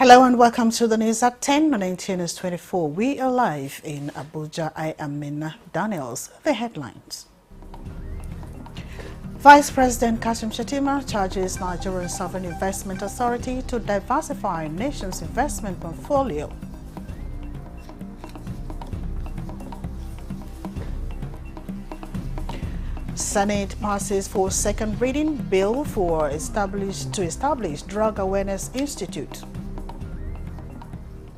Hello and welcome to the news at 10 on Nta News24. We are live in Abuja. I am Minna Daniels. The headlines. Vice President Kashim Shettima charges Nigerian Sovereign Investment Authority to diversify nation's investment portfolio. Senate passes for second reading bill to establish Drug Awareness Institute.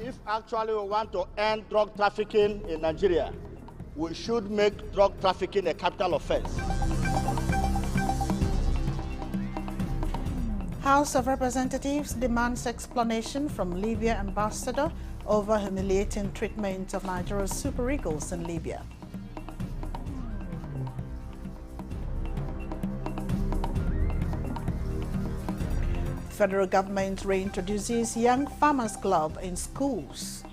If actually we want to end drug trafficking in Nigeria, we should make drug trafficking a capital offense. House of Representatives demands explanation from Libya ambassador over humiliating treatment of Nigeria's Super Eagles in Libya. Federal government reintroduces Young Farmers Club in schools.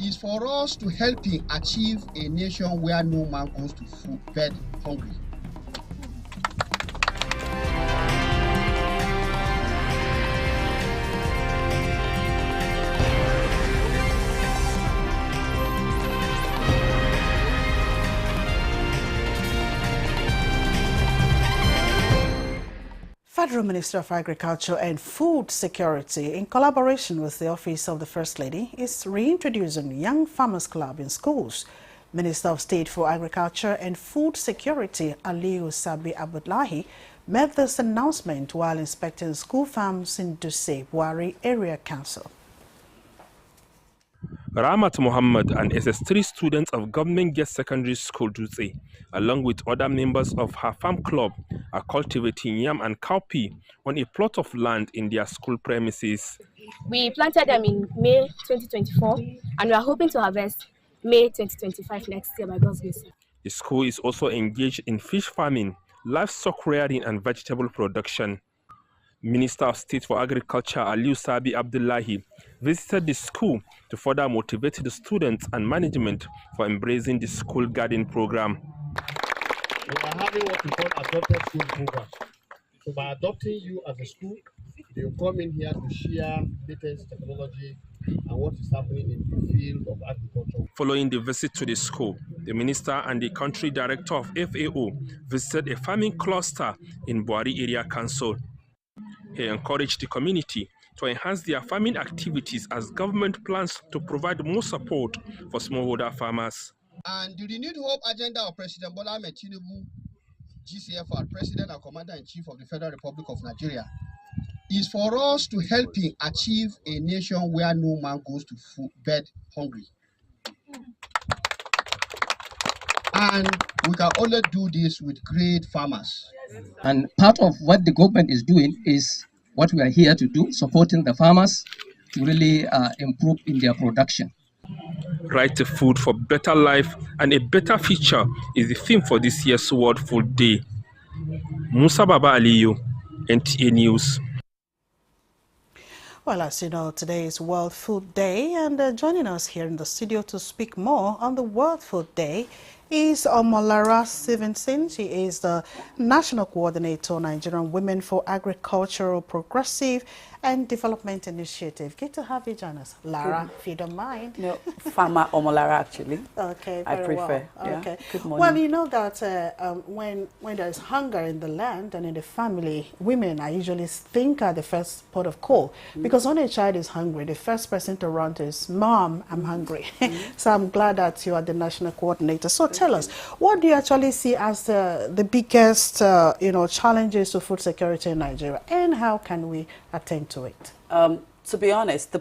Is for us to help him achieve a nation where no man goes to bed hungry. Federal Minister of Agriculture and Food Security, in collaboration with the Office of the First Lady, is reintroducing Young Farmers Club in schools. Minister of State for Agriculture and Food Security, Aliyu Sabi Abdullahi, made this announcement while inspecting school farms in Duse, Buhari Area Council. Rahmat Muhammad and SS3 students of Government Girls Secondary School Dutse, along with other members of her farm club, are cultivating yam and cowpea on a plot of land in their school premises. We planted them in May 2024 and we are hoping to harvest May 2025 next year by God's grace. The school is also engaged in fish farming, livestock rearing and vegetable production. Minister of State for Agriculture Aliyu Sabi Abdullahi visited the school to further motivate the students and management for embracing the school garden program. We are having what we call adopted school program. So by adopting you as a school, they will come in here to share latest technology and what is happening in the field of agriculture. Following the visit to the school, the minister and the country director of FAO visited a farming cluster in Buhari Area Council. He encouraged the community to enhance their farming activities as government plans to provide more support for smallholder farmers. And the renewed hope agenda of President Bola Ahmed Tinubu, GCFR, President and Commander-in-Chief of the Federal Republic of Nigeria, is for us to help him achieve a nation where no man goes to bed hungry. And we can only do this with great farmers. And part of what the government is doing is what we are here to do, supporting the farmers to really improve in their production. Right to food for better life and a better future is the theme for this year's World Food Day. Musa Baba Aliyu, Nta News. Well, as you know, today is World Food Day, and joining us here in the studio to speak more on the World Food Day is Omolara Stevenson. She is the National Coordinator, Nigerian Women for Agricultural Progressive and Development Initiative. Good to have you join us, Lara, if you don't mind. No, Farmer Omolara, actually. Okay, I prefer. well. Yeah. Okay. Good morning. Well, you know that when there's hunger in the land and in the family, women I usually think are the first port of call. Because when a child is hungry, the first person to run to is, Mom, I'm hungry. So I'm glad that you are the National Coordinator. So tell us, what do you actually see as the biggest challenges to food security in Nigeria, and how can we attend to it? To be honest,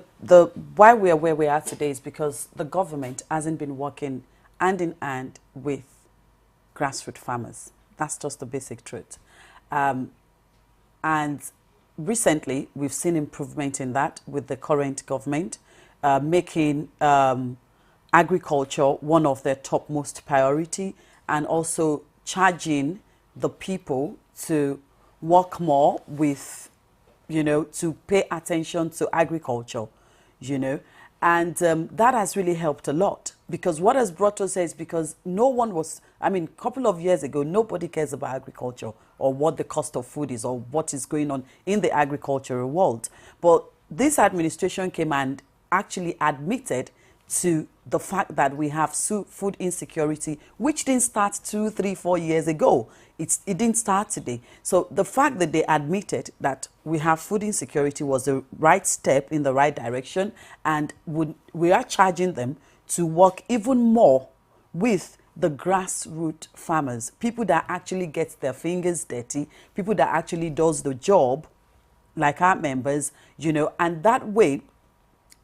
why we are where we are today is because the government hasn't been working hand in hand with grassroots farmers. That's just the basic truth. And recently, we've seen improvement in that with the current government, making agriculture one of their topmost priority, and also charging the people to work more with, to pay attention to agriculture, And that has really helped a lot, because what has brought us here is because no one was, I mean, a couple of years ago, nobody cares about agriculture or what the cost of food is or what is going on in the agricultural world. But this administration came and actually admitted to the fact that we have food insecurity, which didn't start 2, 3, 4 years ago. It didn't start today. So the fact that they admitted that we have food insecurity was the right step in the right direction, and we are charging them to work even more with the grassroots farmers, people that actually get their fingers dirty, people that actually does the job, like our members, you know, and that way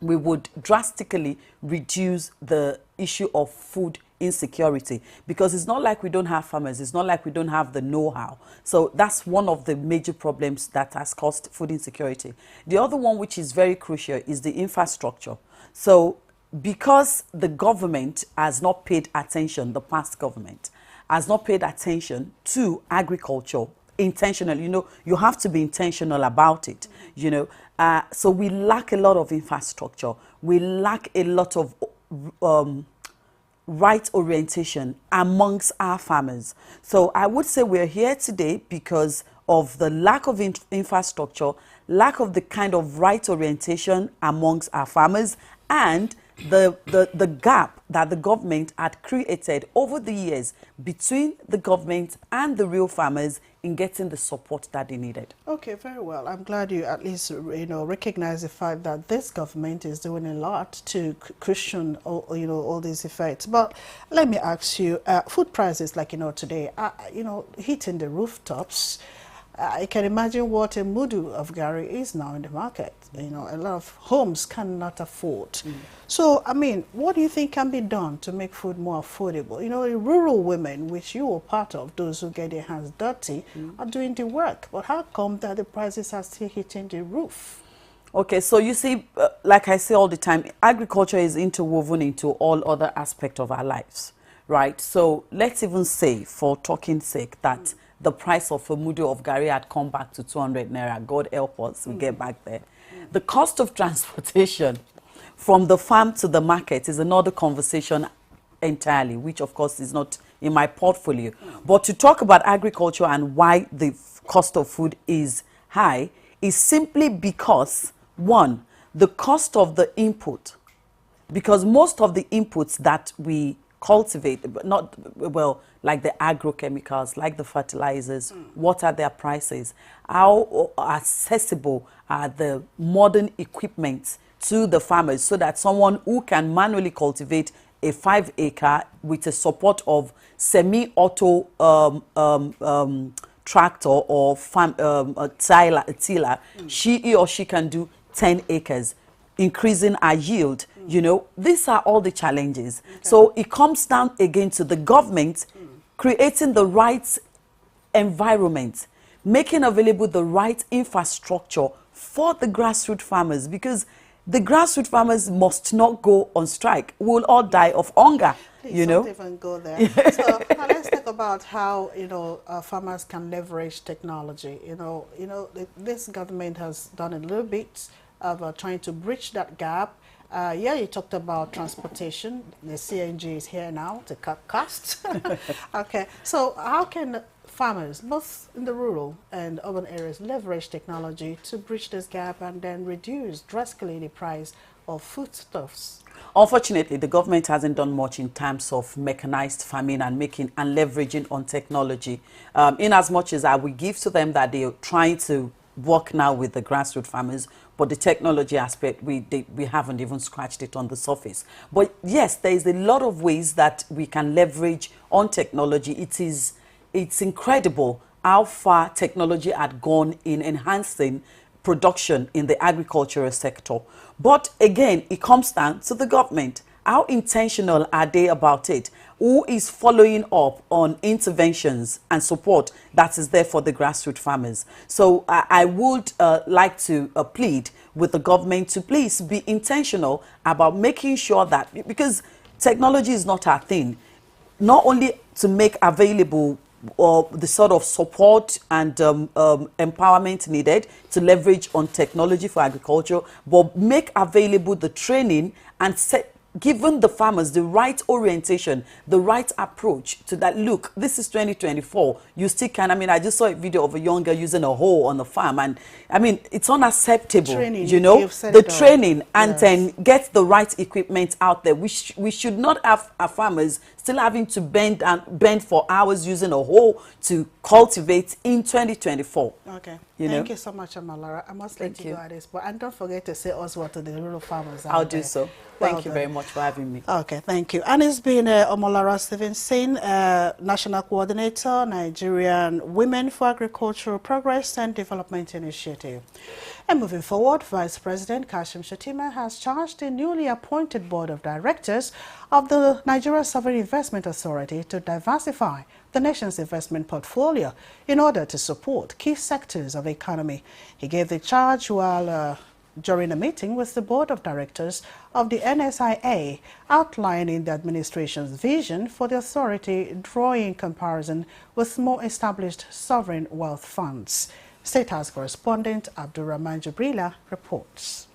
we would drastically reduce the issue of food insecurity, because it's not like we don't have farmers, it's not like we don't have the know-how. So that's one of the major problems that has caused food insecurity. The other one, which is very crucial, is the infrastructure. So because the government has not paid attention, the past government has not paid attention to agriculture intentionally, you know, you have to be intentional about it, you know. So we lack a lot of infrastructure. We lack a lot of right orientation amongst our farmers. So I would say we're here today because of the lack of infrastructure, lack of the kind of right orientation amongst our farmers, and the gap that the government had created over the years between the government and the real farmers in getting the support that they needed. Okay, very well. I'm glad you at least, you know, recognize the fact that this government is doing a lot to cushion all, you know, all these effects. But let me ask you, food prices, like, you know, today, you know, hitting the rooftops. I can imagine what a mudu of gari is now in the market. You know, a lot of homes cannot afford. So, I mean, what do you think can be done to make food more affordable? You know, the rural women, which you are part of, those who get their hands dirty, are doing the work. But how come that the prices are still hitting the roof? Okay, so you see, like I say all the time, agriculture is interwoven into all other aspects of our lives, right? So let's even say, for talking's sake, that the price of a mudu of gari had come back to 200 naira. God help us, we get back there. The cost of transportation from the farm to the market is another conversation entirely, which of course is not in my portfolio. But to talk about agriculture and why the cost of food is high is simply because, one, the cost of the input, because most of the inputs that we cultivate, but not, well, like the agrochemicals, like the fertilizers, what are their prices? How accessible are the modern equipment to the farmers, so that someone who can manually cultivate a 5-acre with a support of semi-auto tractor or farm, a tiller, he or she can do 10 acres, increasing our yield. You know, these are all the challenges. So it comes down again to the government creating the right environment, making available the right infrastructure for the grassroots farmers, because the grassroots farmers must not go on strike. We'll all die of hunger. Please you know, don't even go there. So now let's talk about how, you know, farmers can leverage technology. You know, this government has done a little bit of trying to bridge that gap. Yeah, you talked about transportation. The CNG is here now to cut costs. Okay, so how can farmers, both in the rural and urban areas, leverage technology to bridge this gap and then reduce drastically the price of foodstuffs? Unfortunately, the government hasn't done much in terms of mechanized farming and leveraging on technology. In as much as I will give to them that they are trying to work now with the grassroots farmers, but the technology aspect, we haven't even scratched it on the surface. But yes, there is a lot of ways that we can leverage on technology. It's incredible how far technology had gone in enhancing production in the agricultural sector. But again, it comes down to the government. How intentional are they about it? Who is following up on interventions and support that is there for the grassroots farmers? So I would like to plead with the government to please be intentional about making sure that, because technology is not our thing, not only to make available the sort of support and empowerment needed to leverage on technology for agriculture, but make available the training and given the farmers the right orientation, the right approach to that. Look, this is 2024. You still can. I mean, I just saw a video of a young girl using a hoe on the farm, and I mean, it's unacceptable. Training, you know, the training, and yes. then get the right equipment out there. We should not have our farmers still having to bend for hours using a hoe to cultivate in 2024. Okay. You Thank know? you so much, Amalara. I must let Thank you you. go at this, and don't forget to say Oswald to the rural farmers out I'll there. do so. Well Thank you very much for having me. Okay, thank you. And it's been Omolara Stevenson, National Coordinator, Nigerian Women for Agricultural Progress and Development Initiative. And moving forward, Vice President Kashim Shettima has charged the newly appointed Board of Directors of the Nigeria Sovereign Investment Authority to diversify the nation's investment portfolio in order to support key sectors of the economy. He gave the charge while during a meeting with the Board of Directors of the NSIA, outlining the administration's vision for the authority, drawing comparison with more established sovereign wealth funds. State House correspondent Abdurrahman Jibrila reports.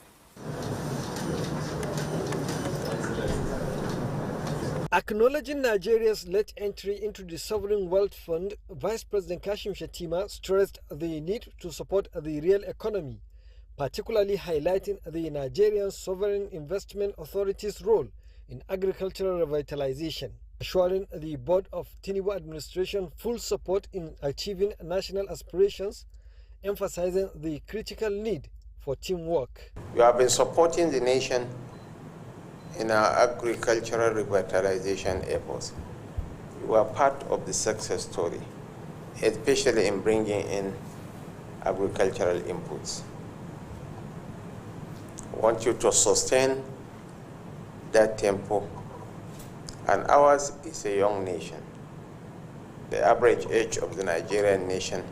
Acknowledging Nigeria's late entry into the Sovereign Wealth Fund, Vice President Kashim Shettima stressed the need to support the real economy, particularly highlighting the Nigerian Sovereign Investment Authority's role in agricultural revitalization, assuring the Board of Tinubu administration full support in achieving national aspirations, emphasizing the critical need for teamwork. We have been supporting the nation in our agricultural revitalization efforts. We are part of the success story, especially in bringing in agricultural inputs. I want you to sustain that tempo, and ours is a young nation. The average age of the Nigerian nation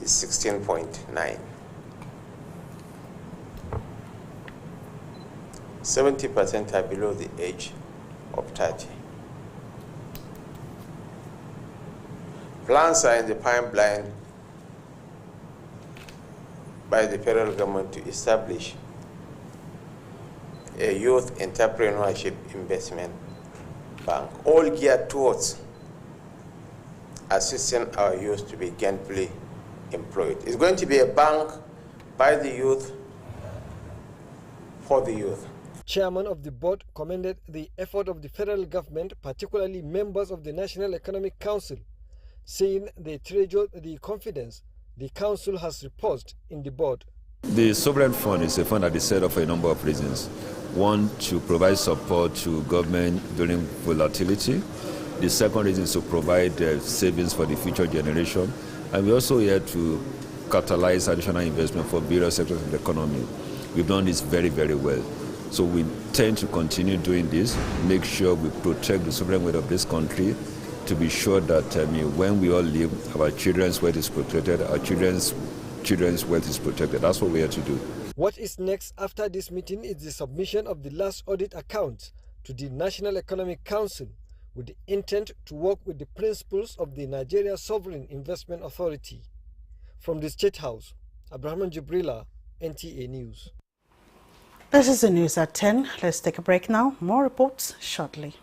is 16.9. 70% are below the age of 30. Plans are in the pipeline by the federal government to establish a youth entrepreneurship investment bank, all geared towards assisting our youth to be gainfully employed. It's going to be a bank by the youth, for the youth. Chairman of the board commended the effort of the federal government, particularly members of the National Economic Council, saying they treasure the confidence the council has reposed in the board. The Sovereign Fund is a fund that is set up for a number of reasons. One, to provide support to government during volatility. The second reason is to provide savings for the future generation. And we're also here to catalyze additional investment for various sectors of the economy. We've done this very, very well. So we intend to continue doing this, make sure we protect the sovereign wealth of this country, to be sure that when we all live, our children's wealth is protected, our children's wealth is protected. That's what we're here to do. What is next after this meeting is the submission of the last audit accounts to the National Economic Council, with the intent to work with the principles of the Nigeria Sovereign Investment Authority. From the State House, Abraham Jibrila, NTA News. This is the news at 10. Let's take a break now. More reports shortly.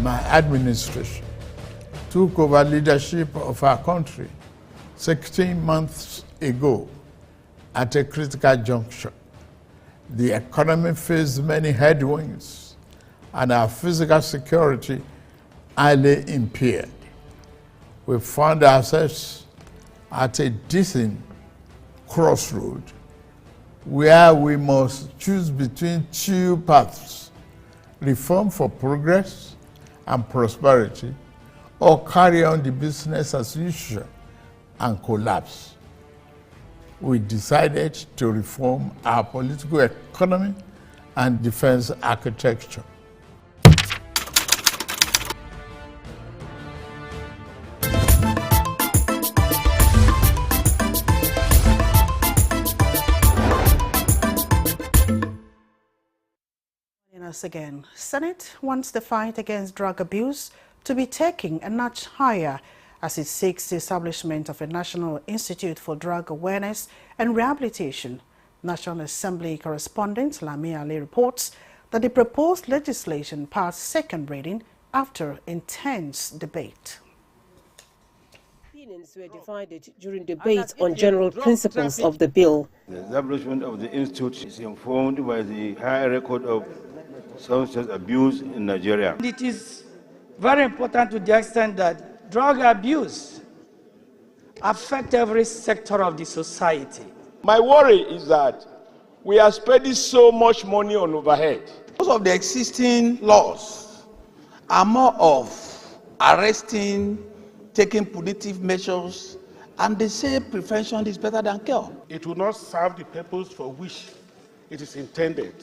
My administration took over leadership of our country 16 months ago at a critical juncture. The economy faced many headwinds and our physical security highly impaired. We found ourselves at a distant crossroad where we must choose between two paths: reform for progress and prosperity, or carry on the business as usual and collapse. We decided to reform our political economy and defense architecture. Us again. Senate wants the fight against drug abuse to be taken a notch higher as it seeks the establishment of a National Institute for Drug Awareness and Rehabilitation. National Assembly correspondent Lami Ali reports that the proposed legislation passed second reading after intense debate. Opinions were divided during debate on general principles of the bill. The establishment of the institute is informed by the high record of substance abuse in Nigeria. It is very important to the extent that drug abuse affects every sector of the society. My worry is that we are spending so much money on overhead. Most of the existing laws are more of arresting, taking punitive measures, and they say prevention is better than cure. It will not serve the purpose for which it is intended.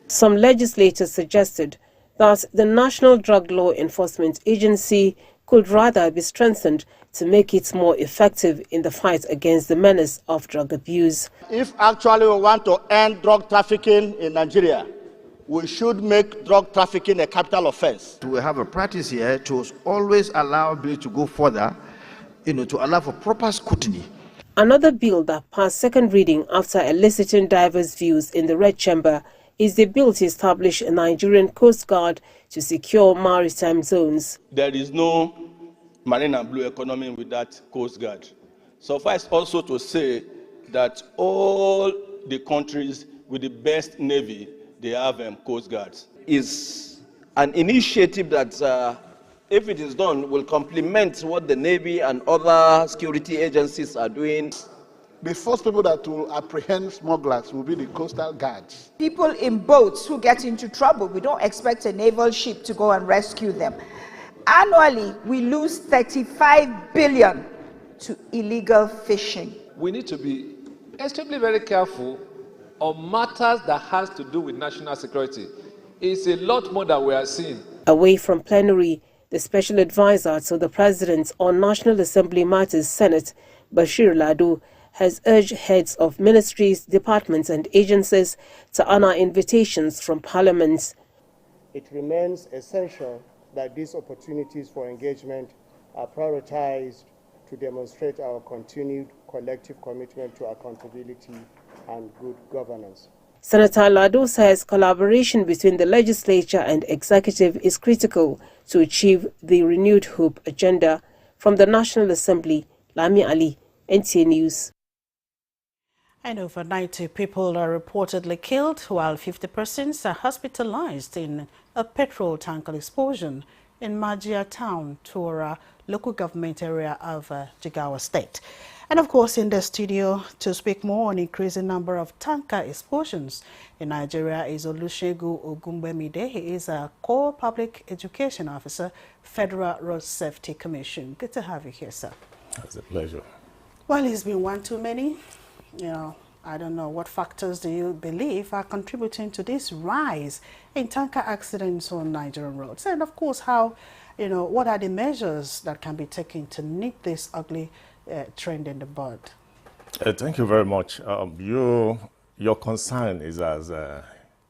Some legislators suggested that the National Drug Law Enforcement Agency could rather be strengthened to make it more effective in the fight against the menace of drug abuse. If actually we want to end drug trafficking in Nigeria, we should make drug trafficking a capital offense. We have a practice here to always allow bills to go further, to allow for proper scrutiny. Another bill that passed second reading after eliciting diverse views in the Red Chamber is the bill to establish a Nigerian Coast Guard to secure maritime zones. There is no marine and blue economy without Coast Guard. Suffice also to say that all the countries with the best navy, they have Coast Guards. Is an initiative that, if it is done, will complement what the Navy and other security agencies are doing. The first people that will apprehend smugglers will be the coastal guards. People in boats who get into trouble, we don't expect a naval ship to go and rescue them. Annually, we lose 35 billion to illegal fishing. We need to be extremely very careful on matters that has to do with national security. It's a lot more that we are seeing. Away from plenary, the special advisor to the President on National Assembly Matters, Senate, Bashir Lado, has urged heads of ministries, departments and agencies to honor invitations from Parliament. It remains essential that these opportunities for engagement are prioritized to demonstrate our continued collective commitment to accountability and good governance. Senator Lado says collaboration between the legislature and executive is critical to achieve the renewed hope agenda. From the National Assembly, Lami Ali, Nta News. And over 90 people are reportedly killed, while 50 persons are hospitalized in a petrol tanker explosion in Majia town, Tora, local government area of Jigawa State. And of course, in the studio to speak more on increasing number of tanker explosions in Nigeria is Olusegun Ogunbemide. He is a core public education officer, Federal Road Safety Commission. Good to have you here, sir. It's a pleasure. Well, it's been one too many. I don't know, what factors do you believe are contributing to this rise in tanker accidents on Nigerian roads? And of course, what are the measures that can be taken to nip this ugly trend in the bud? Thank you very much. Your concern is as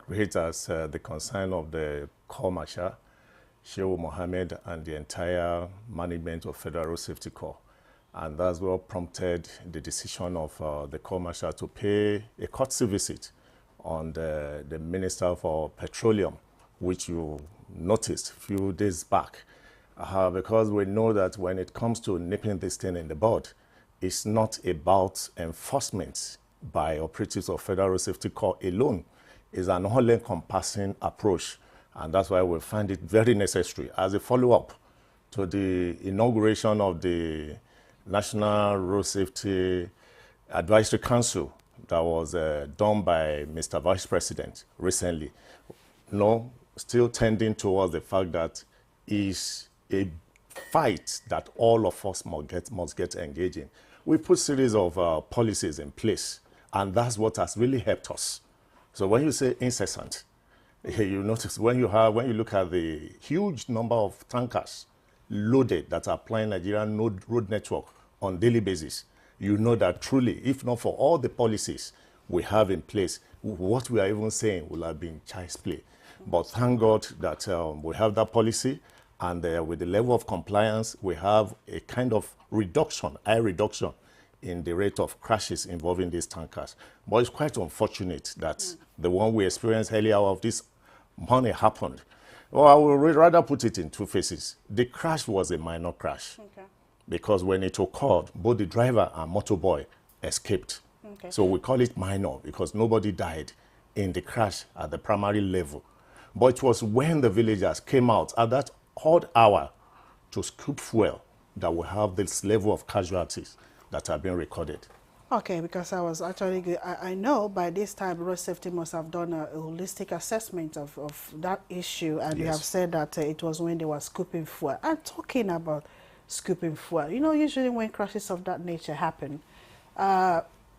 great as the concern of the Corps Marshal, Shehu Mohammed, and the entire management of Federal Road Safety Corps. And that's what prompted the decision of the Corps Marshal to pay a courtesy visit on the Minister for Petroleum, which you noticed a few days back. Because we know that when it comes to nipping this thing in the bud, it's not about enforcement by operatives of Federal Road Safety Corps alone. It's an all-encompassing approach. And that's why we find it very necessary as a follow-up to the inauguration of the National Road Safety Advisory Council that was done by Mr. Vice President recently. Still tending towards the fact that it's a fight that all of us must get engaged in. We put series of policies in place, and that's what has really helped us. So when you say incessant, you notice when you look at the huge number of tankers loaded that are applying Nigerian road network on daily basis, you know that truly, if not for all the policies we have in place, what we are even saying will have been child's play. But thank God that we have that policy, And with the level of compliance, we have a kind of reduction, high reduction in the rate of crashes involving these tankers. But it's quite unfortunate that the one we experienced earlier of this morning happened. Well, I would rather put it in two phases. The crash was a minor crash because when it occurred, both the driver and motorboy escaped. So we call it minor because nobody died in the crash at the primary level. But it was when the villagers came out at that odd hour to scoop fuel that we have this level of casualties that have been recorded. Okay, because I was actually, I know by this time road safety must have done a holistic assessment of that issue, and you have said that it was when they were scooping fuel. And talking about scooping fuel, you know, usually when crashes of that nature happen,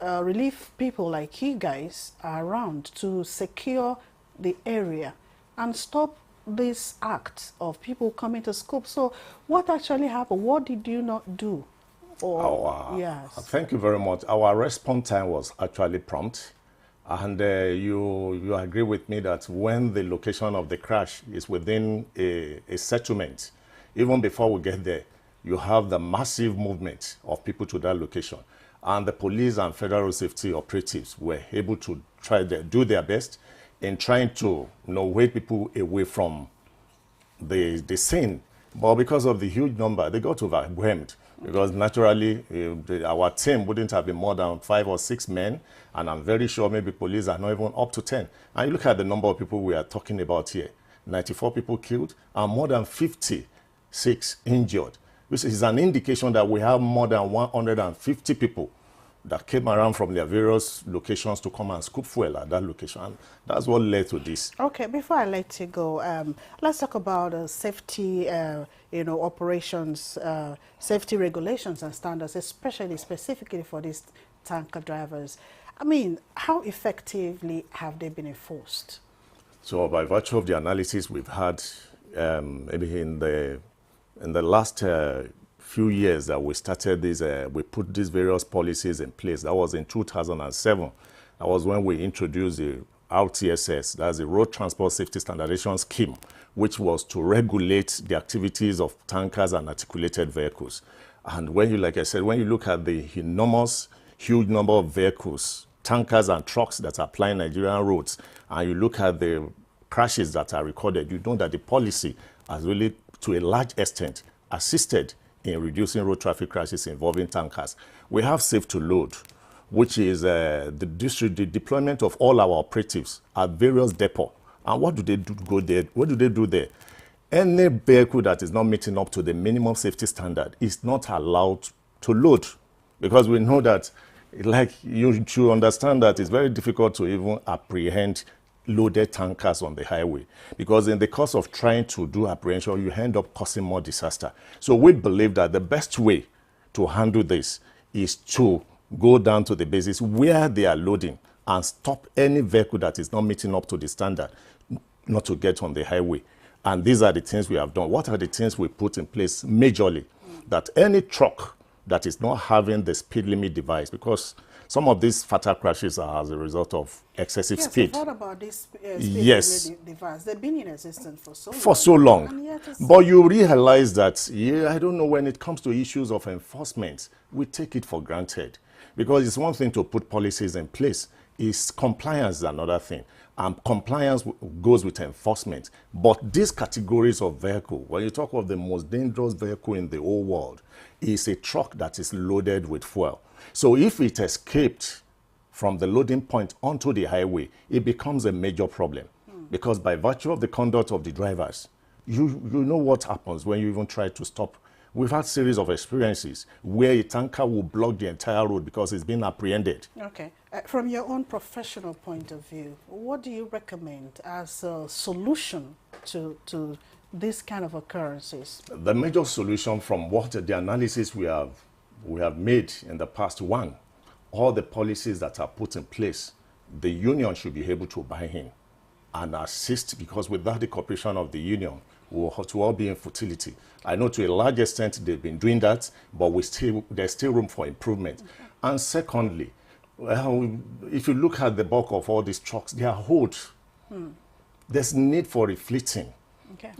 relief people like you guys are around to secure the area and stop this act of people coming to scoop. So what actually happened? What did you not do? Yes. Thank you very much. Our response time was actually prompt. And you agree with me that when the location of the crash is within a settlement, even before we get there, you have the massive movement of people to that location. And the police and federal safety operatives were able to do their best in trying to wait people away from the scene. But because of the huge number, they got overwhelmed. Because naturally, our team wouldn't have been more than 5 or 6 men, and I'm very sure maybe police are not even up to 10. And you look at the number of people we are talking about here, 94 people killed and more than 56 injured, which is an indication that we have more than 150 people that came around from their various locations to come and scoop fuel at that location. And that's what led to this. Okay, before I let you go, let's talk about safety, operations, safety regulations and standards, especially specifically for these tanker drivers. I mean, how effectively have they been enforced? So by virtue of the analysis we've had, maybe in the last few years that we started this, we put these various policies in place. That was in 2007. That was when we introduced the RTSS, that's the Road Transport Safety Standardization Scheme, which was to regulate the activities of tankers and articulated vehicles. And when you, like I said, when you look at the enormous, huge number of vehicles, tankers and trucks that are plying Nigerian roads, and you look at the crashes that are recorded, you know that the policy has really, to a large extent, assisted in reducing road traffic crashes involving tankers. We have Safe to Load, which is the deployment of all our operatives at various depots. And what do they do there? What do they do there? Any vehicle that is not meeting up to the minimum safety standard is not allowed to load, because we know that, like, you should understand that it's very difficult to even apprehend loaded tankers on the highway, because in the course of trying to do apprehension, you end up causing more disaster. So we believe that the best way to handle this is to go down to the bases where they are loading and stop any vehicle that is not meeting up to the standard not to get on the highway. And these are the things we have done. What are the things we put in place majorly? That any truck that is not having the speed limit device, because some of these fatal crashes are as a result of excessive speed. Yes, I've heard about this speed limit device. They've been in existence for so long. But you realize that, I don't know, when it comes to issues of enforcement, we take it for granted. Because it's one thing to put policies in place, is compliance is another thing. And compliance goes with enforcement. But these categories of vehicle, when you talk of the most dangerous vehicle in the whole world, is a truck that is loaded with fuel. So if it escaped from the loading point onto the highway, it becomes a major problem. Because by virtue of the conduct of the drivers, you know what happens when you even try to stop. We've had series of experiences where a tanker will block the entire road because it's been apprehended. Okay. From your own professional point of view, what do you recommend as a solution to this kind of occurrences? The major solution from what the analysis we have made in the past, one, all the policies that are put in place, the union should be able to buy in and assist, because without the cooperation of the union, we'll all be in futility. I know to a large extent they've been doing that, but there's still room for improvement. And secondly, if you look at the bulk of all these trucks, they are old. There's need for refitting. Okay.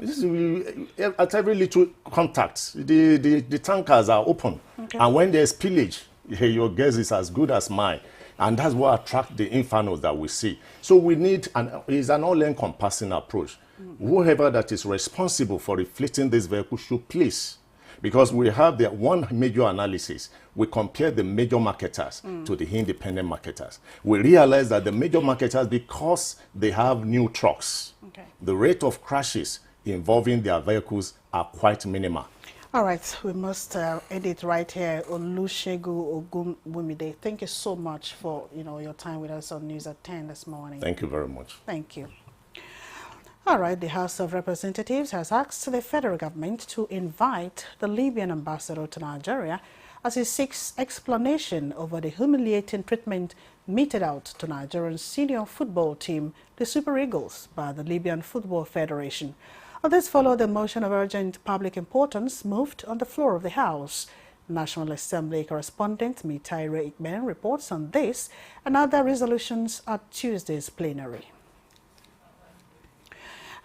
At every little contact, the tankers are open. Okay. And when there's pillage, your guess is as good as mine. And that's what attracts the infernos that we see. So we need it's an all-encompassing approach. Whoever that is responsible for reflecting this vehicle should please. Because we have the one major analysis. We compare the major marketers to the independent marketers. We realize that the major marketers, because they have new trucks, the rate of crashes involving their vehicles are quite minimal. All right, we must end it right here. Olusegun Ogunwumide, thank you so much for your time with us on News at 10 this morning. Thank you very much. Thank you. All right, the House of Representatives has asked the federal government to invite the Libyan ambassador to Nigeria as he seeks explanation over the humiliating treatment meted out to Nigerian senior football team, the Super Eagles, by the Libyan Football Federation. This followed a motion of urgent public importance moved on the floor of the House. National Assembly correspondent Mitaire Ikben reports on this and other resolutions at Tuesday's plenary.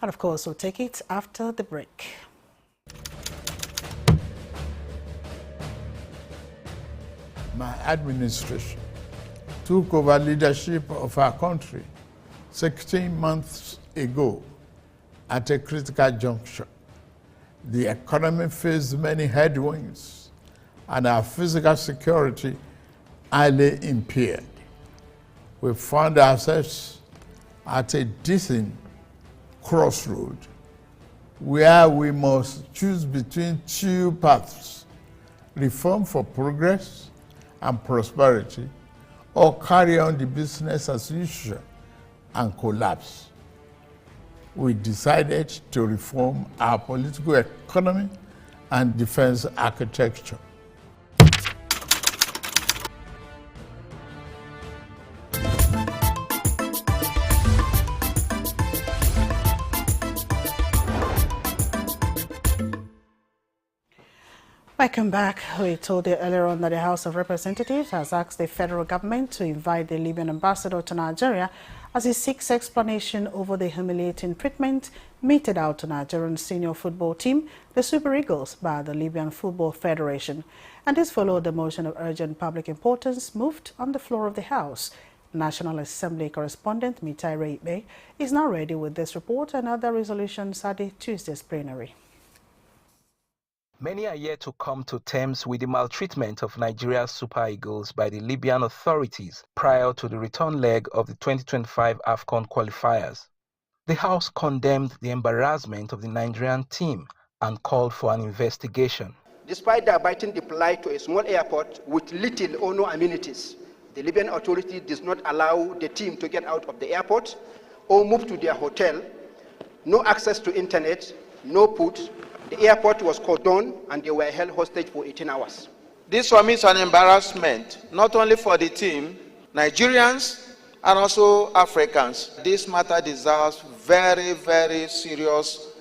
And of course, we'll take it after the break. My administration took over leadership of our country 16 months ago at a critical juncture. The economy faced many headwinds and our physical security highly impaired. We found ourselves at a distant crossroad where we must choose between two paths: reform for progress and prosperity, or carry on the business as usual and collapse. We decided to reform our political economy and defense architecture. Welcome back. We told you earlier on that the House of Representatives has asked the federal government to invite the Libyan ambassador to Nigeria as he seeks explanation over the humiliating treatment meted out to Nigerian senior football team, the Super Eagles, by the Libyan Football Federation. And this followed the motion of urgent public importance moved on the floor of the House. National Assembly correspondent Mitaire Ikben is now ready with this report and other resolutions at the Tuesday's plenary. Many are yet to come to terms with the maltreatment of Nigeria's Super Eagles by the Libyan authorities prior to the return leg of the 2025 AFCON qualifiers. The House condemned the embarrassment of the Nigerian team and called for an investigation. Despite their biting the plight to a small airport with little or no amenities, the Libyan authority does not allow the team to get out of the airport or move to their hotel. No access to internet, no food. The airport was cordoned and they were held hostage for 18 hours. This for me is an embarrassment, not only for the team, Nigerians, and also Africans. This matter deserves very, very serious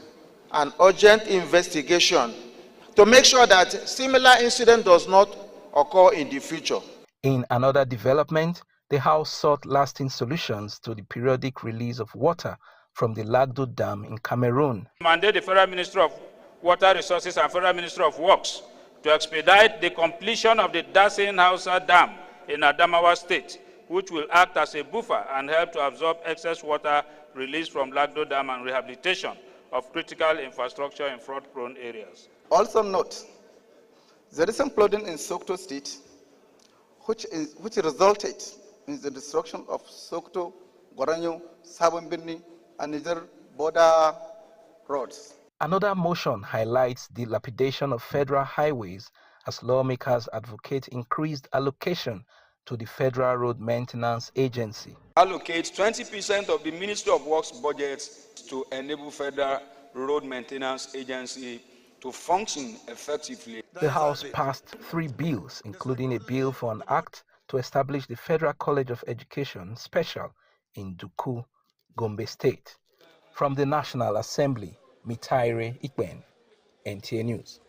and urgent investigation to make sure that similar incident does not occur in the future. In another development, the House sought lasting solutions to the periodic release of water from the Lagdo Dam in Cameroon. Mandate the Federal Minister of Water Resources and Federal Minister of Works to expedite the completion of the Dasin Hausa Dam in Adamawa State, which will act as a buffer and help to absorb excess water released from Lagdo Dam and rehabilitation of critical infrastructure in flood-prone areas. Also note, the recent flooding in Sokoto State, which resulted in the destruction of Sokoto, Goranyo, Sabon Birni, and Niger border roads. Another motion highlights the dilapidation of federal highways as lawmakers advocate increased allocation to the Federal Road Maintenance Agency. Allocate 20% of the Ministry of Works budget to enable Federal Road Maintenance Agency to function effectively. The House passed 3 bills, including a bill for an act to establish the Federal College of Education Special in Duku, Gombe State. From the National Assembly, Mitaire Ikben, Nta News.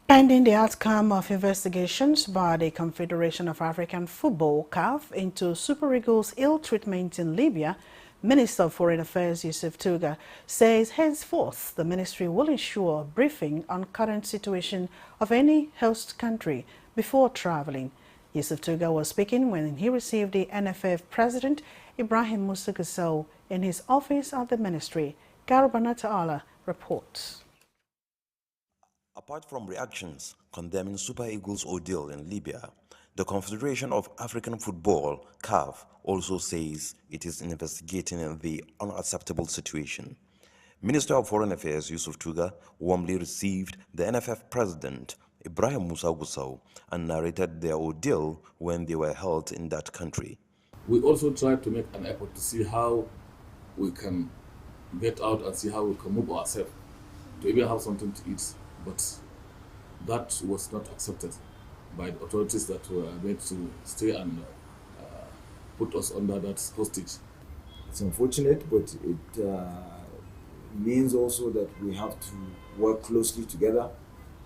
Pending the outcome of investigations by the Confederation of African Football (CAF) into Super Eagles' ill treatment in Libya, Minister of Foreign Affairs Yusuf Tuga says henceforth the ministry will ensure briefing on current situation of any host country before traveling. Yusuf Tuga was speaking when he received the NFF President Ibrahim Musa Gusau in his office at the ministry. Garubana Ta'ala reports. Apart from reactions condemning Super Eagles' ordeal in Libya, the Confederation of African Football, CAF, also says it is investigating the unacceptable situation. Minister of Foreign Affairs Yusuf Tuga warmly received the NFF President Ibrahim Musa Gusau and narrated their ordeal when they were held in that country. We also tried to make an effort to see how we can get out and see how we can move ourselves to even have something to eat, but that was not accepted by the authorities that were made to stay and put us under that hostage. It's unfortunate, but it means also that we have to work closely together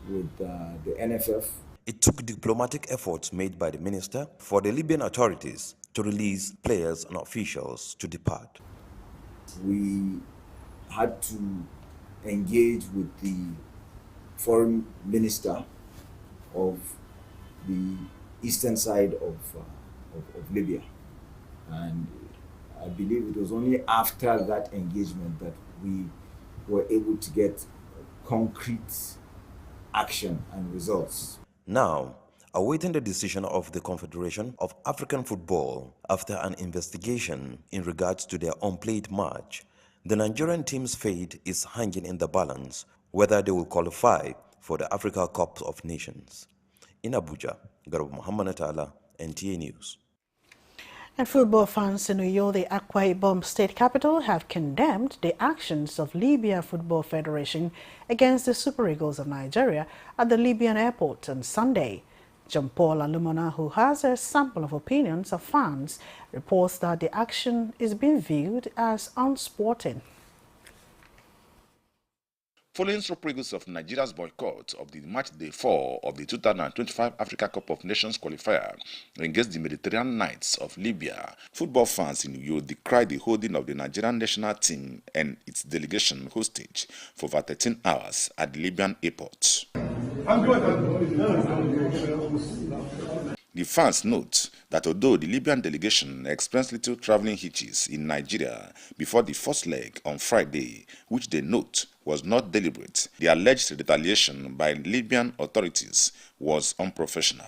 with the NFF. It took diplomatic efforts made by the minister for the Libyan authorities to release players and officials to depart. We had to engage with the foreign minister of the eastern side of Libya, and I believe it was only after that engagement that we were able to get concrete action and results. Now, awaiting the decision of the Confederation of African Football after an investigation in regards to their unplayed match, the Nigerian team's fate is hanging in the balance whether they will qualify for the Africa Cup of Nations. In Abuja, Garba Muhammad Atala, Nta News. And football fans in Uyo, the Akwa Ibom state capital, have condemned the actions of Libya Football Federation against the Super Eagles of Nigeria at the Libyan airport on Sunday. John Paul Alumona, who has a sample of opinions of fans, reports that the action is being viewed as unsporting. Following Super Eagles of Nigeria's boycott of the match day 4 of the 2025 Africa Cup of Nations qualifier against the Mediterranean Knights of Libya, football fans in Uyo decried the holding of the Nigerian national team and its delegation hostage for over 13 hours at the Libyan airport. The fans note that although the Libyan delegation experienced little traveling hitches in Nigeria before the first leg on Friday, which they note was not deliberate, the alleged retaliation by Libyan authorities was unprofessional.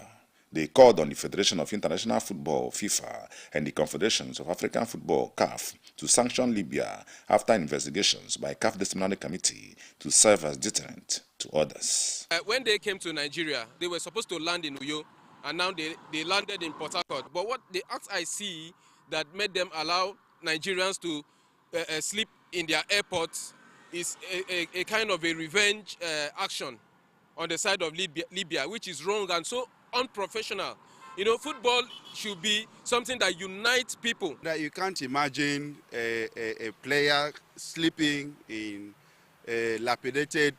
They called on the Federation of International Football, FIFA, and the Confederations of African Football, CAF, to sanction Libya after investigations by CAF Disciplinary Committee to serve as deterrent to others. When they came to Nigeria, they were supposed to land in Uyo, and now they landed in Port Harcourt. But what the acts I see that made them allow Nigerians to sleep in their airports is a kind of a revenge action on the side of Libya, which is wrong and so unprofessional. You know, football should be something that unites people. That you can't imagine a player sleeping in lapidated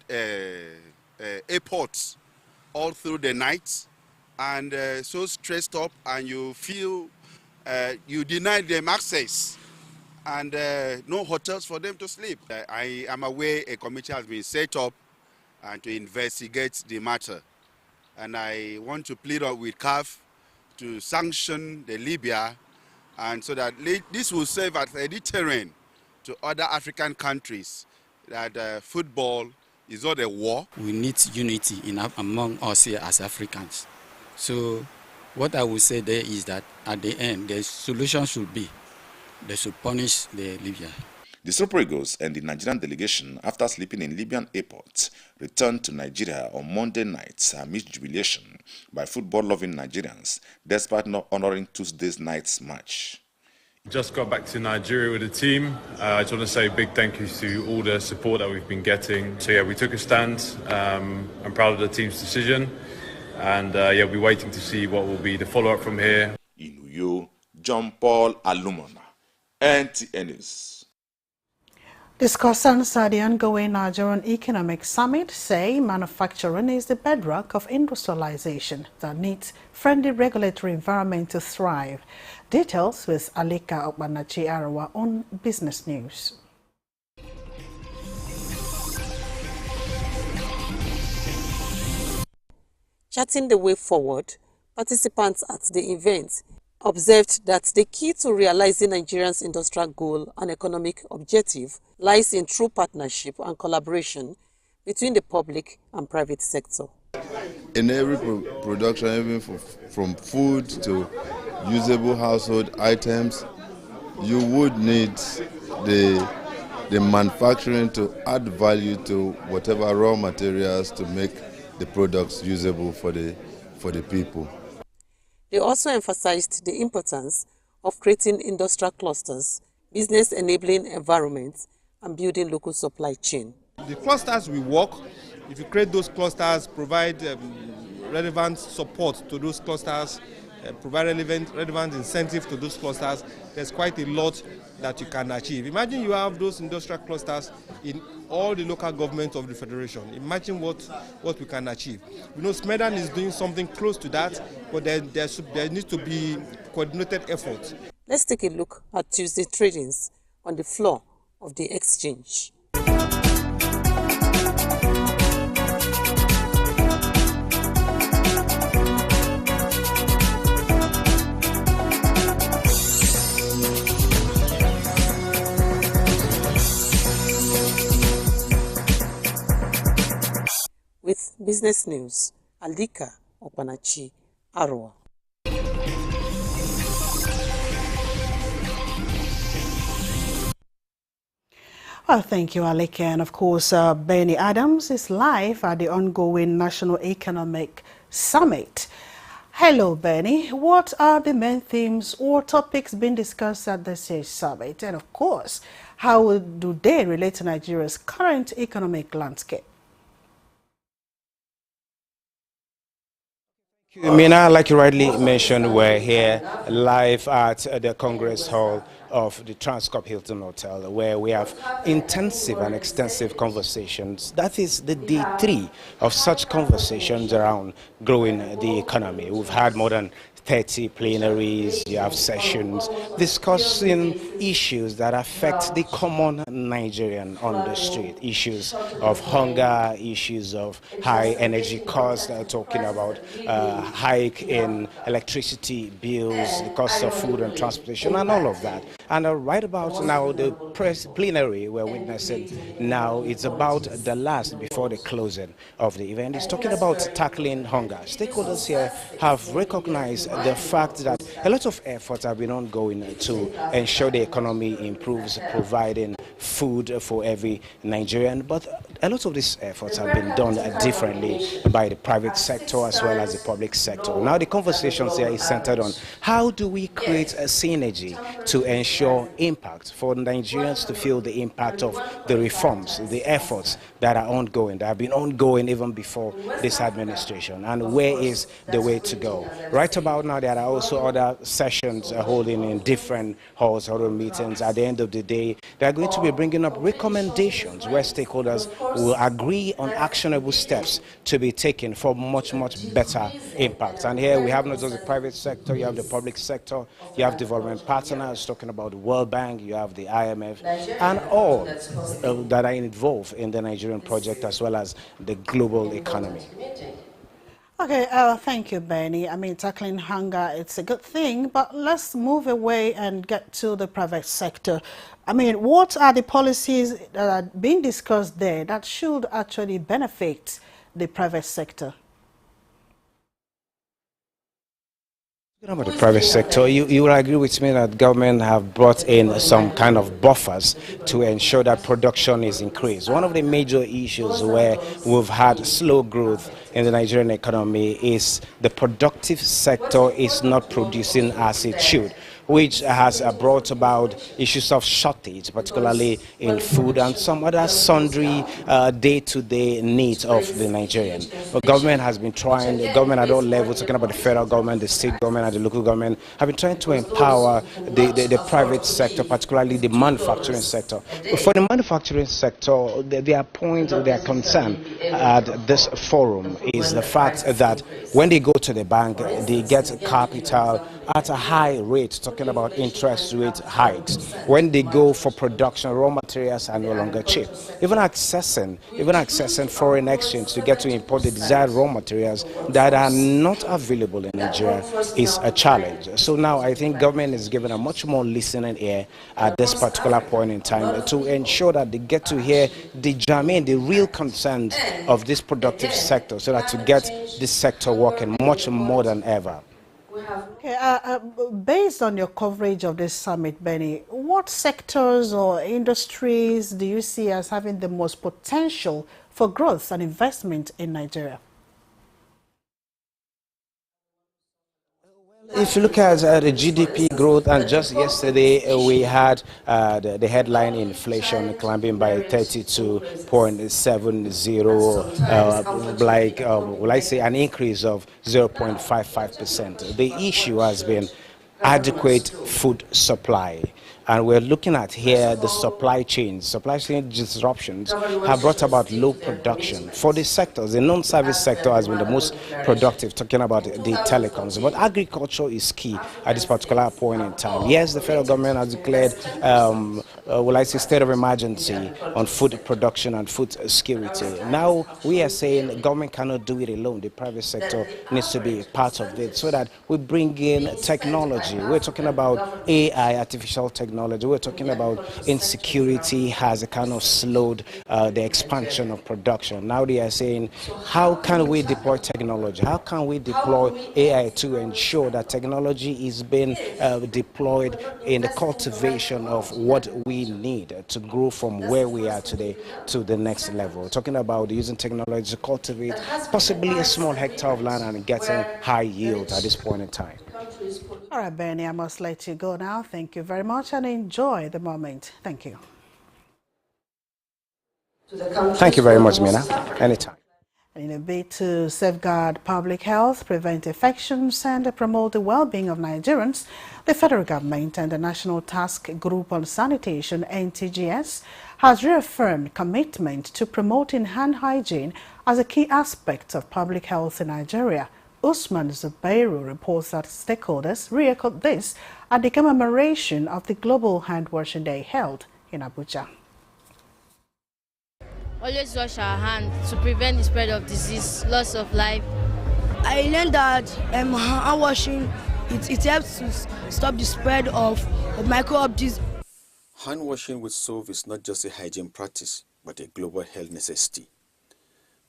airports all through the night and so stressed up, and you feel you deny them access and no hotels for them to sleep. I am aware a committee has been set up and to investigate the matter, and I want to plead with CAF to sanction the Libya, and so that this will serve as a deterrent to other African countries that football is not a war. We need unity among us here as Africans. So what I would say there is that at the end, the solution should be they should punish the Libya. The Super Eagles and the Nigerian delegation, after sleeping in Libyan airports, returned to Nigeria on Monday night amidst jubilation by football-loving Nigerians, despite not honoring Tuesday's night's match. Just got back to Nigeria with the team. I just want to say a big thank you to all the support that we've been getting. So yeah, we took a stand. I'm proud of the team's decision. And yeah, we're waiting to see what will be the follow-up from here. In Uyo, John Paul Alumona, Nta News. Discussants at the ongoing Nigerian Economic Summit say manufacturing is the bedrock of industrialization that needs friendly regulatory environment to thrive. Details with Alika Okbanachi Arawa on Business News. Charting the way forward, participants at the event observed that the key to realizing Nigeria's industrial goal and economic objective lies in true partnership and collaboration between the public and private sector. In every production, even from food to usable household items, you would need the manufacturing to add value to whatever raw materials to make the products usable for the people. They also emphasized the importance of creating industrial clusters, business-enabling environments, and building local supply chain. The clusters we work, if you create those clusters, provide relevant support to those clusters, provide relevant incentive to those clusters, there's quite a lot that you can achieve. Imagine you have those industrial clusters in all the local governments of the Federation. Imagine what we can achieve. You know, Smedan is doing something close to that, but there needs to be coordinated effort. Let's take a look at Tuesday tradings on the floor of the exchange. With Business News, Alika Okbanachi Arawa. Well, thank you, Alika. And of course, Benny Adams is live at the ongoing National Economic Summit. Hello, Benny. What are the main themes or topics being discussed at this year's summit? And of course, how do they relate to Nigeria's current economic landscape? Mina, like you rightly mentioned, we're here live at the Congress Hall of the Transcorp Hilton Hotel, where we have intensive and extensive conversations. That is the day 3 of such conversations around growing the economy. We've had more than 30 plenaries, you have sessions discussing issues that affect the common Nigerian on the street. Issues of hunger, issues of high energy costs, talking about hike in electricity bills, the cost of food and transportation, and all of that. And right about now, the plenary we're witnessing now, it's about the last before the closing of the event. It's talking about tackling hunger. Stakeholders here have recognized the fact that a lot of efforts have been ongoing to ensure the economy improves, providing food for every Nigerian, but a lot of these efforts have been done differently by the private sector as well as the public sector. Now the conversations here is centered on how do we create a synergy to ensure impact for Nigerians to feel the impact of the reforms, the efforts that are ongoing, that have been ongoing even before this administration, and where is the way to go. Right about now, there are also other sessions holding in different halls, other meetings. At the end of the day, they are going to be bringing up recommendations where stakeholders will agree on actionable steps to be taken for much, much better impact. And here we have not just the private sector, you have the public sector, you have development partners talking about the World Bank, you have the IMF, and all that are involved in the Nigerian project as well as the global economy. Okay, thank you, Benny. I mean, tackling hunger, it's a good thing, but let's move away and get to the private sector. I mean, what are the policies that are being discussed there that should actually benefit the private sector? About the private sector, you will agree with me that government have brought in some kind of buffers to ensure that production is increased. One of the major issues where we've had slow growth in the Nigerian economy is the productive sector is not producing as it should. which has brought about issues of shortage, particularly in food and some other sundry day-to-day needs of the Nigerian. The government has been trying, the government at all levels, talking about the federal government, the state government and the local government, have been trying to empower the private sector, particularly the manufacturing sector. But for the manufacturing sector, their point, their concern at this forum is the fact that when they go to the bank, they get capital at a high rate, talking about interest rate hikes. When they go for production, raw materials are no longer cheap. Even accessing foreign exchange to get to import the desired raw materials that are not available in Nigeria is a challenge. So now I think government is given a much more listening ear at this particular point in time to ensure that they get to hear the germane, the real concerns of this productive sector, so that to get this sector working much more than ever. Okay, based on your coverage of this summit, Benny, what sectors or industries do you see as having the most potential for growth and investment in Nigeria? If you look at the GDP growth, and just yesterday we had the headline inflation climbing by 32.70, will I say an increase of 0.55%. The issue has been adequate food supply. And we're looking at here the supply chain disruptions have brought about low production. For the sectors, the non-service sector has been the most productive, talking about the telecoms. But agriculture is key at this particular point in time. Yes, the federal government has declared, state of emergency on food production and food security. Now we are saying the government cannot do it alone. The private sector needs to be a part of it so that we bring in technology. We're talking about AI, artificial technology. We're talking about insecurity has a kind of slowed the expansion of production. Now they are saying, how can we deploy technology? How can we deploy AI to ensure that technology is being deployed in the cultivation of what we need to grow from where we are today to the next level? We're talking about using technology to cultivate possibly a small hectare of land and getting high yield at this point in time. All right, Benny, I must let you go now. Thank you very much and enjoy the moment. Thank you. Thank you very much, Mina. Anytime. In a bid to safeguard public health, prevent infections, and promote the well-being of Nigerians, the federal government and the National Task Group on Sanitation, NTGS, has reaffirmed commitment to promoting hand hygiene as a key aspect of public health in Nigeria. Usman Zubairu reports that stakeholders re-echoed this at the commemoration of the Global Hand Washing Day held in Abuja. Always wash our hands to prevent the spread of disease, loss of life. I learned that hand washing, it helps to stop the spread of microbes. Hand washing with soap is not just a hygiene practice, but a global health necessity.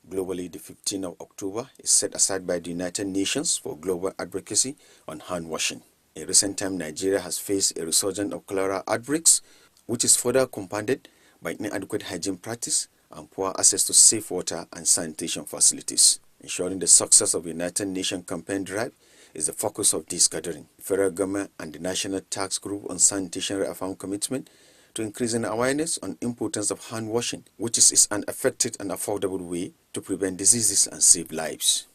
Globally, the 15th of October is set aside by the United Nations for global advocacy on hand washing. In recent time, Nigeria has faced a resurgence of cholera outbreaks, which is further compounded by inadequate hygiene practice and poor access to safe water and sanitation facilities. Ensuring the success of the United Nations campaign drive is the focus of this gathering. The federal government and the National Task Group on Sanitation reaffirm commitment to increasing awareness on importance of hand washing, which is an effective and affordable way to prevent diseases and save lives.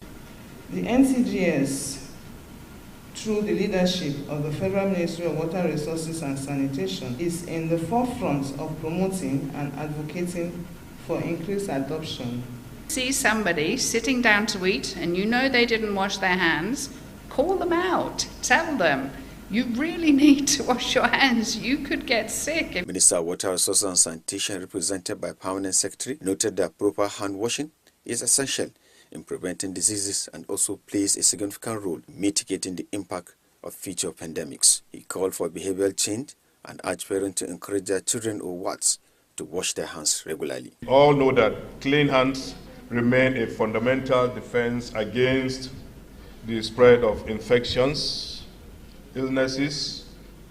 The NTGS, through the leadership of the Federal Ministry of Water Resources and Sanitation, is in the forefront of promoting and advocating for increased adoption. See somebody sitting down to eat and you know they didn't wash their hands, call them out, tell them, you really need to wash your hands, you could get sick. Minister of Water Resources and Sanitation, represented by Permanent Secretary, noted that proper hand washing is essential in preventing diseases and also plays a significant role in mitigating the impact of future pandemics. He called for behavioral change and urged parents to encourage their children or wards to wash their hands regularly. All know that clean hands remain a fundamental defense against the spread of infections, illnesses,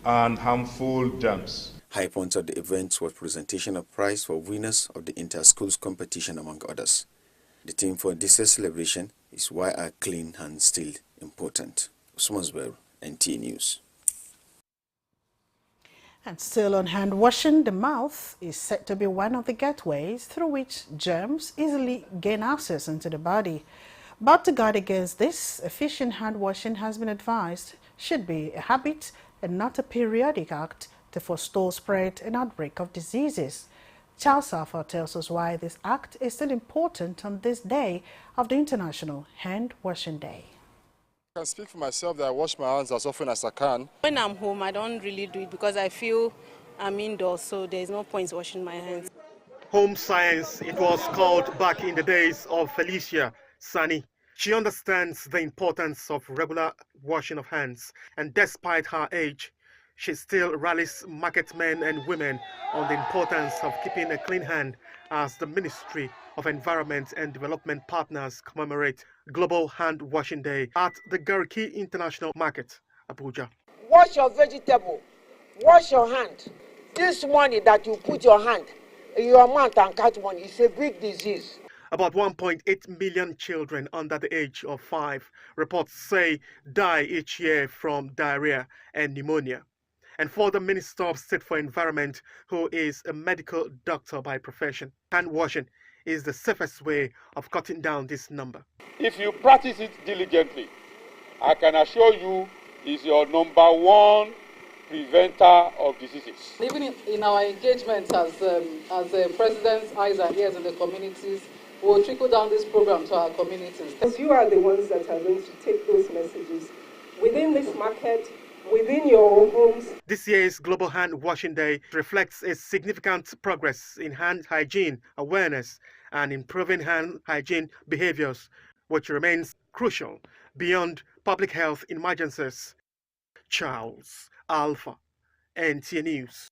and harmful germs. High point of the event was presentation of prize for winners of the inter-schools competition, among others. The theme for this celebration is why are clean hands still important. Usman Zubairu, Nta News. And still on hand washing, the mouth is said to be one of the gateways through which germs easily gain access into the body. But to guard against this, efficient hand washing has been advised should be a habit and not a periodic act to forestall spread and outbreak of diseases. Charles Alpha tells us why this act is still important on this day of the International Hand Washing Day. I can speak for myself that I wash my hands as often as I can. When I'm home, I don't really do it because I feel I'm indoors, so there's no point washing my hands. Home science, it was called back in the days of Felicia Sani. She understands the importance of regular washing of hands, and despite her age, she still rallies market men and women on the importance of keeping a clean hand as the Ministry of Environment and Development Partners commemorate Global Hand Washing Day at the Gariki International Market, Abuja. Wash your vegetable, wash your hand. This money that you put your hand in your mouth and catch money is a big disease. About 1.8 million children under the age of 5, reports say, die each year from diarrhea and pneumonia. And for the Minister of State for Environment, who is a medical doctor by profession, hand washing is the safest way of cutting down this number. If you practice it diligently, I can assure you it's your #1 preventer of diseases. Even in our engagement as the President's eyes and ears in the communities, we will trickle down this program to our communities. Because you are the ones that are going to take those messages within this market, within your own homes. This year's Global Hand Washing Day reflects a significant progress in hand hygiene awareness and improving hand hygiene behaviors, which remains crucial beyond public health emergencies. Charles Alpha, Nta News.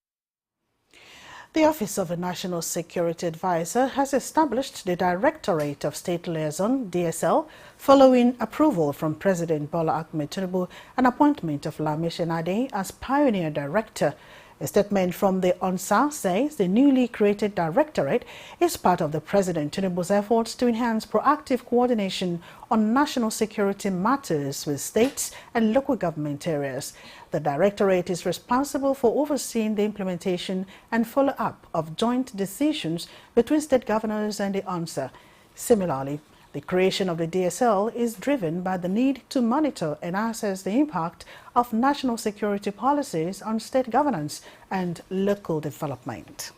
The Office of the National Security Advisor has established the Directorate of State Liaison, DSL, following approval from President Bola Ahmed Tinubu and appointment of Lamish Enade as Pioneer Director. A statement from the ONSA says the newly created directorate is part of the President Tinubu's efforts to enhance proactive coordination on national security matters with states and local government areas. The directorate is responsible for overseeing the implementation and follow-up of joint decisions between state governors and the ONSA. Similarly, the creation of the DSL is driven by the need to monitor and assess the impact of national security policies on state governance and local development.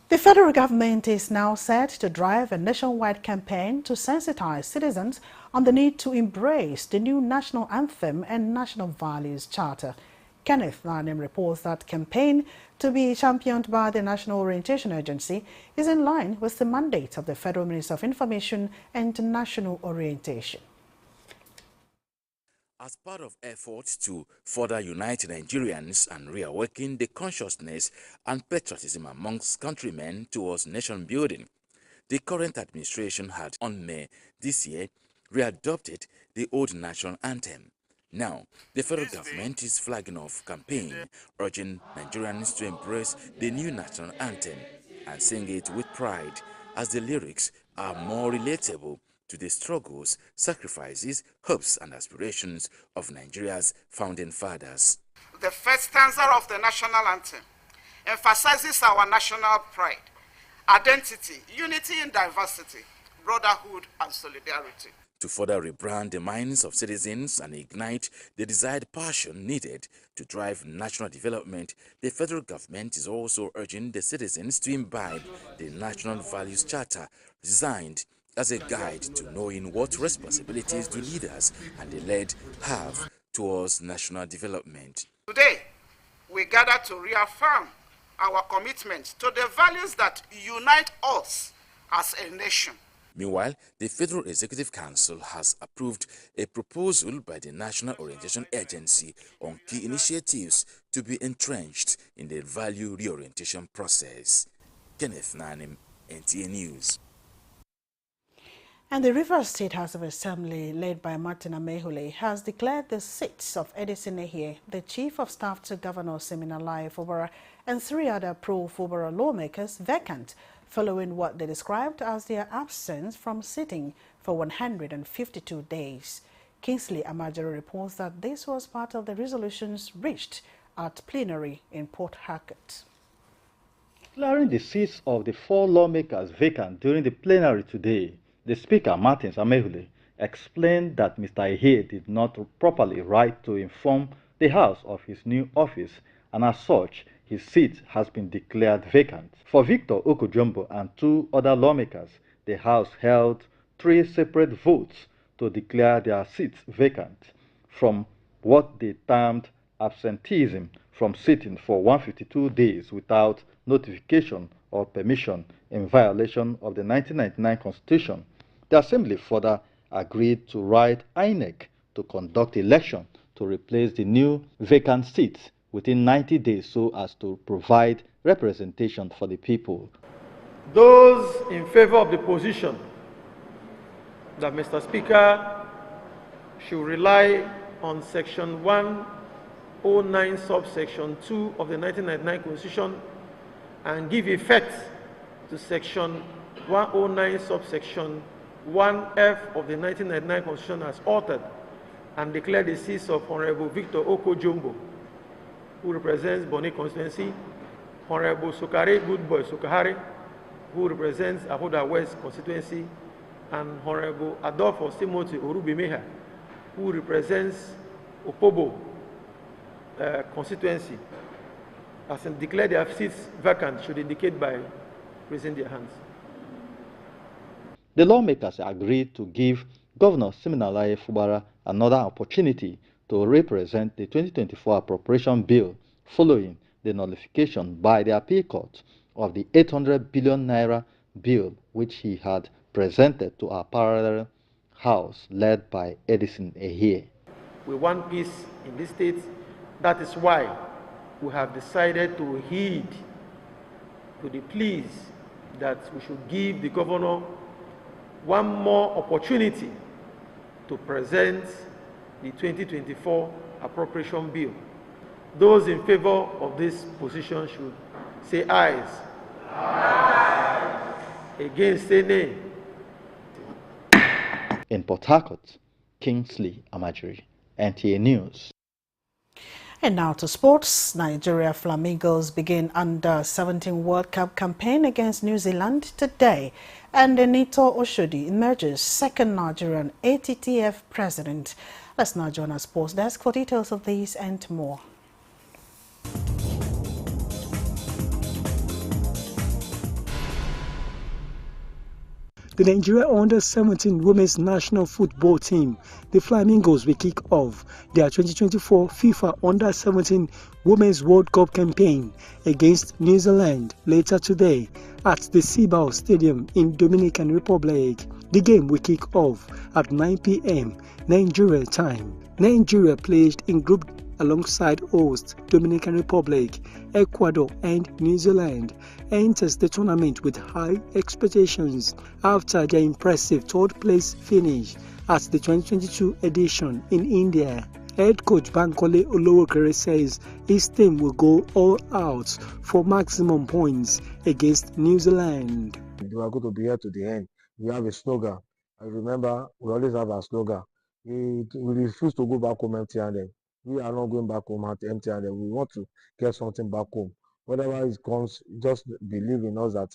The federal government is now set to drive a nationwide campaign to sensitize citizens on the need to embrace the new national anthem and national values charter. Kenneth Lanham reports that campaign, to be championed by the National Orientation Agency, is in line with the mandate of the Federal Minister of Information and National Orientation. As part of efforts to further unite Nigerians and reawaken the consciousness and patriotism amongst countrymen towards nation building, the current administration had, on May this year, readopted the old national anthem. Now, the federal government is flagging off campaign urging Nigerians to embrace the new national anthem and sing it with pride, as the lyrics are more relatable to the struggles, sacrifices, hopes and aspirations of Nigeria's founding fathers. The first stanza of the national anthem emphasizes our national pride, identity, unity in diversity, brotherhood and solidarity. To further rebrand the minds of citizens and ignite the desired passion needed to drive national development, the federal government is also urging the citizens to imbibe the National Values Charter, designed as a guide to knowing what responsibilities do leaders and the led have towards national development. Today, we gather to reaffirm our commitment to the values that unite us as a nation. Meanwhile, the Federal Executive Council has approved a proposal by the National Orientation Agency on key initiatives to be entrenched in the value reorientation process. Kenneth Nanim, Nta News. And the Rivers State House of Assembly, led by Martin Amehule, has declared the seats of Edison Ehie, the Chief of Staff to Governor Siminalayi Fubara, and 3 other pro-Fubara lawmakers vacant, following what they described as their absence from sitting for 152 days. Kingsley Amajero reports that this was part of the resolutions reached at plenary in Port Harcourt. Clearing the seats of the 4 lawmakers vacant during the plenary today, the Speaker, Martins Amehule, explained that Mr. Ehe did not properly write to inform the House of his new office, and as such, his seat has been declared vacant. For Victor Okojumbo and 2 other lawmakers, the House held 3 separate votes to declare their seats vacant from what they termed absenteeism from sitting for 152 days without notification or permission in violation of the 1999 Constitution. The Assembly further agreed to write INEC to conduct election to replace the new vacant seats within 90 days so as to provide representation for the people. Those in favor of the position that Mr. Speaker should rely on Section 109 subsection 2 of the 1999 Constitution and give effect to Section 109 subsection 1F of the 1999 Constitution as altered and declare the seats of Honorable Victor Okojumbo, who represents Bonny constituency, Honorable Sokare Goodboy Sokahare, who represents Ahoda West constituency, and Honorable Adolfo Timothy Orubimeha, who represents Opobo constituency, as in declare their seats vacant should indicate by raising their hands. The lawmakers agreed to give Governor Siminalayi Fubara another opportunity to represent the 2024 appropriation bill following the nullification by the appeal court of the 800 billion naira bill which he had presented to our parallel house led by Edison Ehe. We want peace in this state. That is why we have decided to heed to the pleas that we should give the governor one more opportunity to present the 2024 appropriation bill. Those in favor of this position should say ayes. Aye. Against, say nay. In Port Harcourt, Kingsley Amajiri, Nta News. And now to sports. Nigeria Flamingos begin under-17 World Cup campaign against New Zealand today. And Nta Oshodi emerges second Nigerian ATTF president. Let's now join our sports desk for details of these and more. The Nigeria under-17 women's national football team, the Flamingos, will kick off their 2024 FIFA under-17 Women's World Cup campaign against New Zealand later today at the Cibao Stadium in Dominican Republic. The game will kick off at 9 p.m. Nigeria time. Nigeria played in Group alongside host Dominican Republic, Ecuador and New Zealand, enters the tournament with high expectations after their impressive third-place finish at the 2022 edition in India. Head coach Bankole Olowokere says his team will go all out for maximum points against New Zealand. We are going to be here to the end. We have a slogan. I remember, we always have a slogan. We refuse to go back home empty-handed. We are not going back home empty-handed. We want to get something back home. Whatever it comes, just believe in us that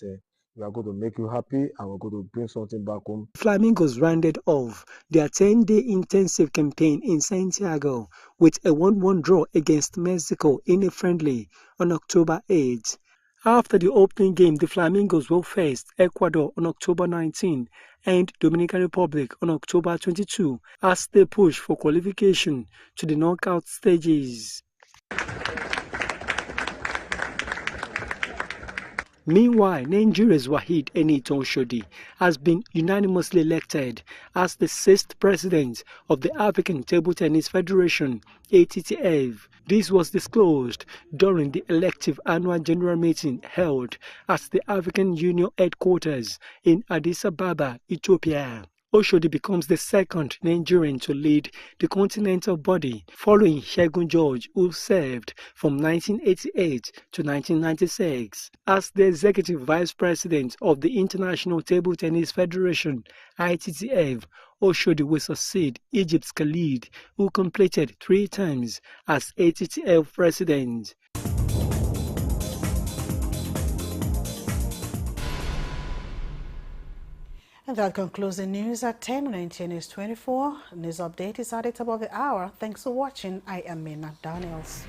we are going to make you happy and we're going to bring something back home. Flamingos rounded off their 10-day intensive campaign in Santiago with a 1-1 draw against Mexico in a friendly on October 8. After the opening game, the Flamingos will face Ecuador on October 19 and Dominican Republic on October 22 as they push for qualification to the knockout stages. Meanwhile, Nigeria's Waheed Enito Oshodi has been unanimously elected as the 6th president of the African Table Tennis Federation, ATTF. This was disclosed during the elective annual general meeting held at the African Union headquarters in Addis Ababa, Ethiopia. Oshodi becomes the second Nigerian to lead the continental body, following Segun George, who served from 1988 to 1996 as the executive vice president of the International Table Tennis Federation, ITTF. Oshodi will succeed Egypt's Khalid, who completed 3 times as ITTF president. And that concludes the news at 10 on Nta News24. News update is at the top of the hour. Thanks for watching. I am Nta News.